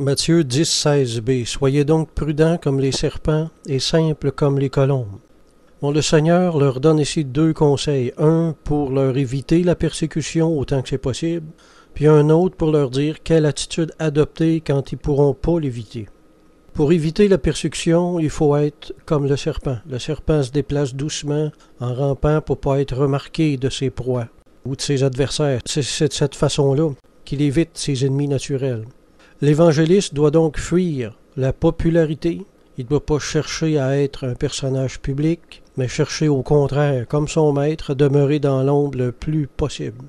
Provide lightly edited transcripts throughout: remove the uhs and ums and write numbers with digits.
Matthieu 10, 16b. Soyez donc prudents comme les serpents et simples comme les colombes. Bon, le Seigneur leur donne ici deux conseils. Un pour leur éviter la persécution autant que c'est possible, puis un autre pour leur dire quelle attitude adopter quand ils ne pourront pas l'éviter. Pour éviter la persécution, il faut être comme le serpent. Le serpent se déplace doucement en rampant pour ne pas être remarqué de ses proies ou de ses adversaires. C'est de cette façon-là qu'il évite ses ennemis naturels. L'évangéliste doit donc fuir la popularité. Il ne doit pas chercher à être un personnage public, mais chercher au contraire, comme son maître, à demeurer dans l'ombre le plus possible.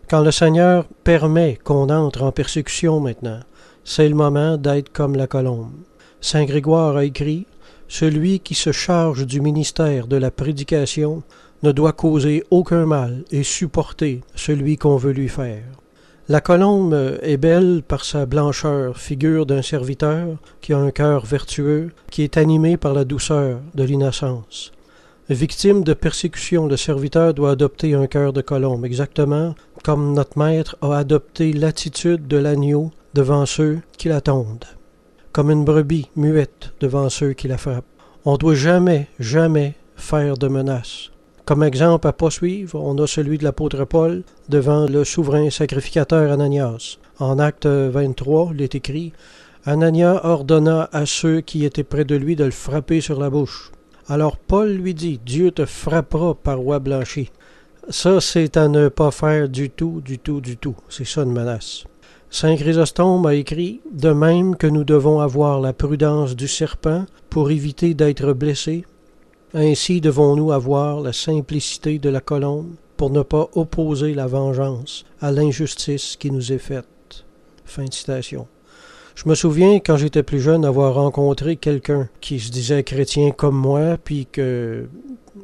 Quand le Seigneur permet qu'on entre en persécution maintenant, c'est le moment d'être comme la colombe. Saint Grégoire a écrit « Celui qui se charge du ministère de la prédication ne doit causer aucun mal et supporter celui qu'on veut lui faire. » La colombe est belle par sa blancheur, figure d'un serviteur qui a un cœur vertueux, qui est animé par la douceur de l'innocence. Victime de persécution, le serviteur doit adopter un cœur de colombe, exactement comme notre maître a adopté l'attitude de l'agneau devant ceux qui l'attendent, comme une brebis muette devant ceux qui la frappent. On ne doit jamais faire de menaces. Comme exemple à pas suivre, on a celui de l'apôtre Paul devant le souverain sacrificateur Ananias. En Acte 23, il est écrit « Ananias ordonna à ceux qui étaient près de lui de le frapper sur la bouche. Alors Paul lui dit « Dieu te frappera, paroi blanchie. » Ça, c'est à ne pas faire du tout. C'est ça une menace. Saint Chrysostome a écrit « De même que nous devons avoir la prudence du serpent pour éviter d'être blessés, ainsi devons-nous avoir la simplicité de la colombe pour ne pas opposer la vengeance à l'injustice qui nous est faite. » Fin de citation. Je me souviens, quand j'étais plus jeune, avoir rencontré quelqu'un qui se disait chrétien comme moi, puis que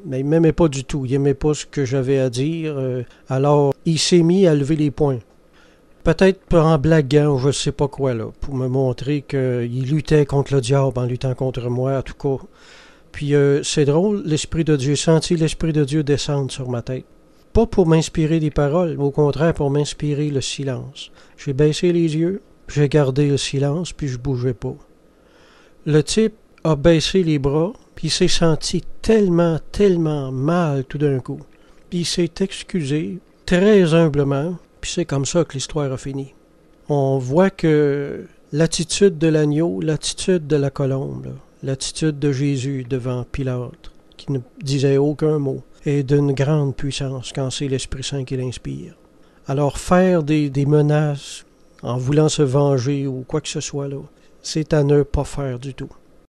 mais il m'aimait pas du tout, il aimait pas ce que j'avais à dire, alors il s'est mis à lever les poings. Peut-être en blaguant ou je sais pas quoi, là, pour me montrer qu'il luttait contre le diable en luttant contre moi, en tout cas. Puis c'est drôle, l'Esprit de Dieu, j'ai senti l'Esprit de Dieu descendre sur ma tête. Pas pour m'inspirer des paroles, mais au contraire pour m'inspirer le silence. J'ai baissé les yeux, j'ai gardé le silence, puis je bougeais pas. Le type a baissé les bras, puis il s'est senti tellement mal tout d'un coup. Puis il s'est excusé très humblement, puis c'est comme ça que l'histoire a fini. On voit que l'attitude de l'agneau, l'attitude de la colombe, là, l'attitude de Jésus devant Pilate, qui ne disait aucun mot, est d'une grande puissance quand c'est l'Esprit Saint qui l'inspire. Alors faire des menaces en voulant se venger ou quoi que ce soit, là, c'est à ne pas faire du tout.